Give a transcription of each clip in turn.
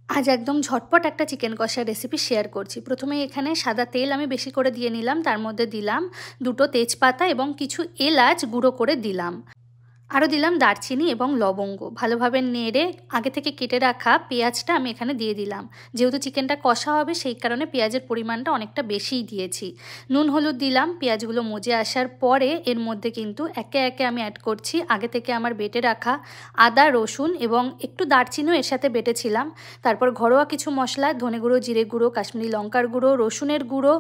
আজ একদম ঝটপট একটা চিকেন কষার রেসিপি শেয়ার করছি। প্রথমে এখানে সাদা তেল আমি বেশি করে দিয়ে নিলাম, তার মধ্যে দিলাম দুটো তেজপাতা এবং কিছু এলাচ গুঁড়ো করে দিলাম, আরও দিলাম দারচিনি এবং লবঙ্গ। ভালোভাবে নেড়ে আগে থেকে কেটে রাখা পেঁয়াজটা আমি এখানে দিয়ে দিলাম। যেহেতু চিকেনটা কষা হবে সেই কারণে পেঁয়াজের পরিমাণটা অনেকটা বেশিই দিয়েছি। নুন হলুদ দিলাম। পেঁয়াজগুলো মজে আসার পরে এর মধ্যে কিন্তু একে একে আমি অ্যাড করছি আগে থেকে আমার বেটে রাখা আদা, রসুন এবং একটু দারচিনিও এর সাথে বেটেছিলাম। তারপর ঘরোয়া কিছু মশলা, ধনে গুঁড়ো, জিরে গুঁড়ো, কাশ্মীরি লঙ্কার গুঁড়ো, রসুনের গুঁড়ো,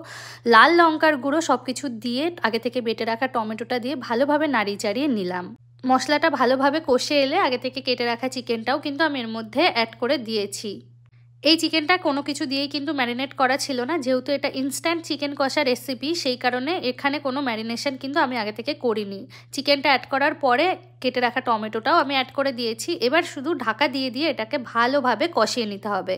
লাল লঙ্কার গুঁড়ো সব কিছু দিয়ে আগে থেকে বেটে রাখা টমেটোটা দিয়ে ভালোভাবে নাড়িয়ে চাড়িয়ে নিলাম। মশলাটা ভালোভাবে কষে এলে আগে থেকে কেটে রাখা চিকেনটাও কিন্তু আমি এর মধ্যে অ্যাড করে দিয়েছি। এই চিকেনটা কোনো কিছু দিয়েই কিন্তু ম্যারিনেট করা ছিল না, যেহেতু এটা ইনস্ট্যান্ট চিকেন কষা রেসিপি সেই কারণে এখানে কোনো ম্যারিনেশন কিন্তু আমি আগে থেকে করিনি। চিকেনটা অ্যাড করার পরে কেটে রাখা টমেটোটাও আমি অ্যাড করে দিয়েছি। এবার শুধু ঢাকা দিয়ে দিয়ে এটাকে ভালোভাবে কষিয়ে নিতে হবে।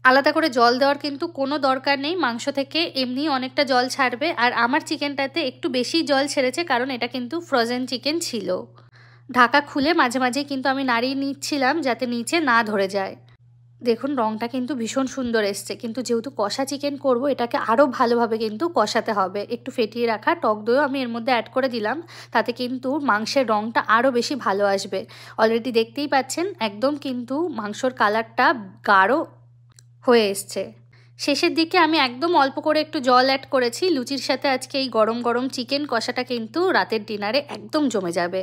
আলাদা করে জল দেওয়ার কিন্তু কোনো দরকার নেই, মাংস থেকে এমনি অনেকটা জল ছাড়বে। আর আমার চিকেনটাতে একটু বেশি জল ছেড়েছে কারণ এটা কিন্তু ফ্রোজেন চিকেন ছিল। ঢাকা খুলে মাঝে মাঝে কিন্তু আমি নাড়িয়ে নিচ্ছিলাম যাতে নিচে না ধরে যায়। দেখুন রঙটা কিন্তু ভীষণ সুন্দর এসছে, কিন্তু যেহেতু কষা চিকেন করব এটাকে আরও ভালোভাবে কিন্তু কষাতে হবে। একটু ফেটিয়ে রাখা টক দইও আমি এর মধ্যে অ্যাড করে দিলাম, তাতে কিন্তু মাংসের রঙটা আরও বেশি ভালো আসবে। অলরেডি দেখতেই পাচ্ছেন একদম কিন্তু মাংসর কালারটা গাঢ় হয়ে এসছে। শেষের দিকে আমি একদম অল্প করে একটু জল অ্যাড করেছি। লুচির সাথে আজকে এই গরম গরম চিকেন কষাটা কিন্তু রাতের ডিনারে একদম জমে যাবে।